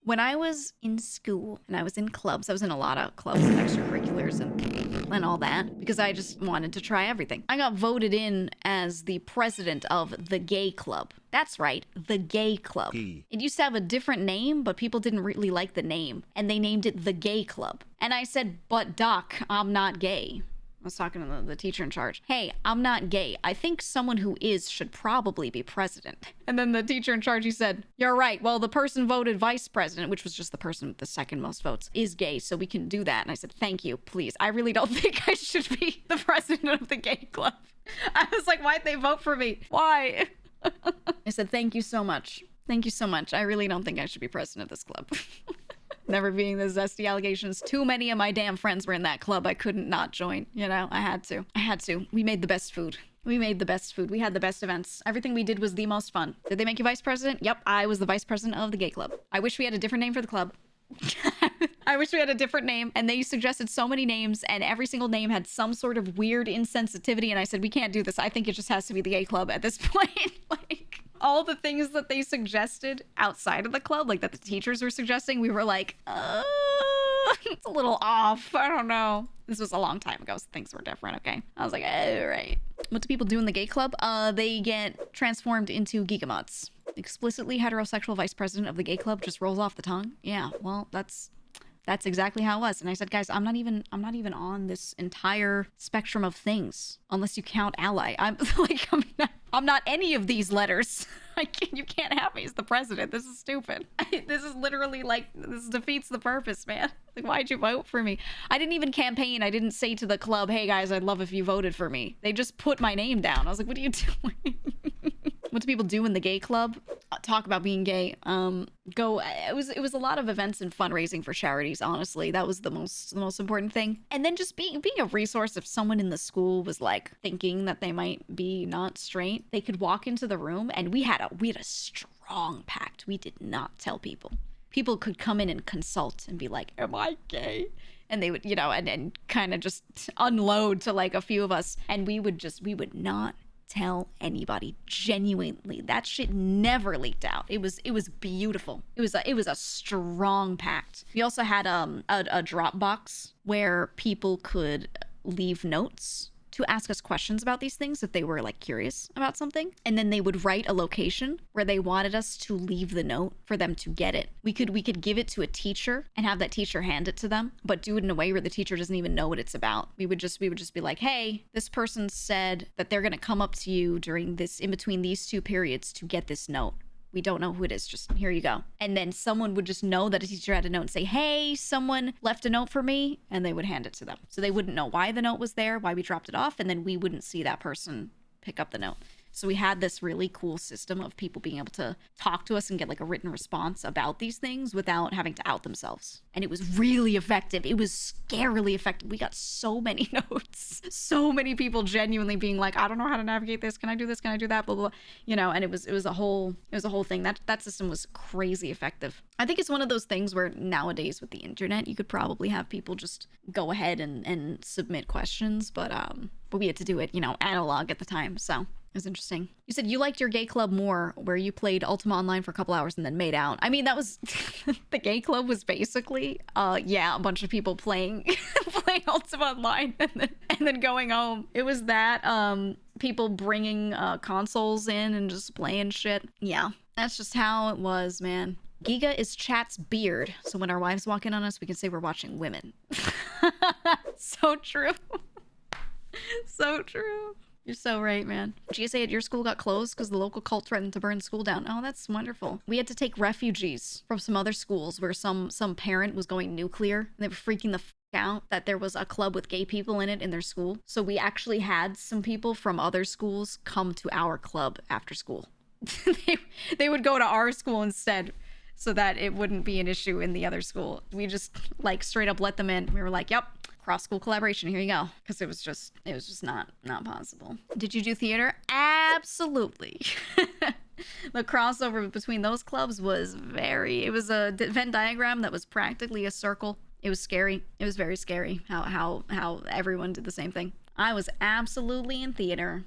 When I was in school and I was in clubs, I was in a lot of clubs and extracurriculars and all that because I just wanted to try everything. I got voted in as the president of the gay club. That's right, the gay club. It used to have a different name, but people didn't really like the name, and they named it the gay club. And I said, but doc, I'm not gay. I was talking to the teacher in charge. Hey, I'm not gay. I think someone who is should probably be president. And then the teacher in charge, he said, you're right. Well, the person voted vice president, which was just the person with the second most votes, is gay, so we can do that. And I said, thank you, please. I really don't think I should be the president of the gay club. I was like, why'd they vote for me? Why? I said, thank you so much. Thank you so much. I really don't think I should be president of this club. Never being the zesty allegations. Too many of my damn friends were in that club. I couldn't not join, you know? I had to. We made the best food. We made the best food. We had the best events. Everything we did was the most fun. Did they make you vice president? Yep, I was the vice president of the gay club. I wish we had a different name for the club. I wish we had a different name. And they suggested so many names, and every single name had some sort of weird insensitivity. And I said, we can't do this. I think it just has to be the gay club at this point. Like, all the things that they suggested outside of the club, like that the teachers were suggesting, we were like, it's a little off. I don't know. This was a long time ago, so things were different, okay? I was like, all right. What do people do in the gay club? They get transformed into GEEGA mods. Explicitly heterosexual vice president of the gay club just rolls off the tongue. Yeah, well, that's exactly how it was. And I said, guys, I'm not even on this entire spectrum of things unless you count ally. I'm like, I'm not any of these letters. You can't have me as the president. This is stupid. This is literally like, this defeats the purpose, man. Like, why'd you vote for me? I didn't even campaign. I didn't say to the club, hey guys, I'd love if you voted for me. They just put my name down. I was like, what are you doing? What do people do in the gay club? Talk about being gay. It was a lot of events and fundraising for charities, honestly. That was the most important thing. And then just being a resource if someone in the school was like thinking that they might be not straight, they could walk into the room, and we had a strong pact. We did not tell people. People could come in and consult and be like, am I gay? And they would, you know, and kind of just unload to like a few of us, and we would not tell anybody. Genuinely, that shit never leaked out. It was beautiful. It was a strong pact. We also had a Dropbox where people could leave notes to ask us questions about these things if they were like curious about something, and then they would write a location where they wanted us to leave the note for them to get it. We could give it to a teacher and have that teacher hand it to them, but do it in a way where the teacher doesn't even know what it's about. We would just be like, hey, this person said that they're gonna come up to you during this, in between these two periods, to get this note. We don't know who it is, just here you go. And then someone would just know that a teacher had a note and say, hey, someone left a note for me, and they would hand it to them. So they wouldn't know why the note was there, why we dropped it off, and then we wouldn't see that person pick up the note. So we had this really cool system of people being able to talk to us and get like a written response about these things without having to out themselves. And it was really effective. It was scarily effective. We got so many notes, so many people genuinely being like, I don't know how to navigate this. Can I do this? Can I do that? Blah, blah, blah. You know, and it was a whole thing. That system was crazy effective. I think it's one of those things where nowadays with the internet, you could probably have people just go ahead and submit questions, but we had to do it, you know, analog at the time. So it was interesting. You said you liked your gay club more where you played Ultima Online for a couple hours and then made out. I mean, that was the gay club was basically a bunch of people playing Ultima Online and then going home. It was that people bringing consoles in and just playing shit. Yeah, that's just how it was, man. GEEGA is chat's beard, so when our wives walk in on us, we can say we're watching women. So true. So true. You're so right, man. GSA at your school got closed because the local cult threatened to burn school down. Oh, that's wonderful. We had to take refugees from some other schools where some parent was going nuclear. And they were freaking the out that there was a club with gay people in it in their school. So we actually had some people from other schools come to our club after school. They would go to our school instead so that it wouldn't be an issue in the other school. We just like straight up let them in. We were like, yep. Cross-school collaboration, here you go. Because it was just not possible. Did you do theater? Absolutely. The crossover between those clubs was it was a Venn diagram that was practically a circle. It was scary. It was very scary how everyone did the same thing. I was absolutely in theater.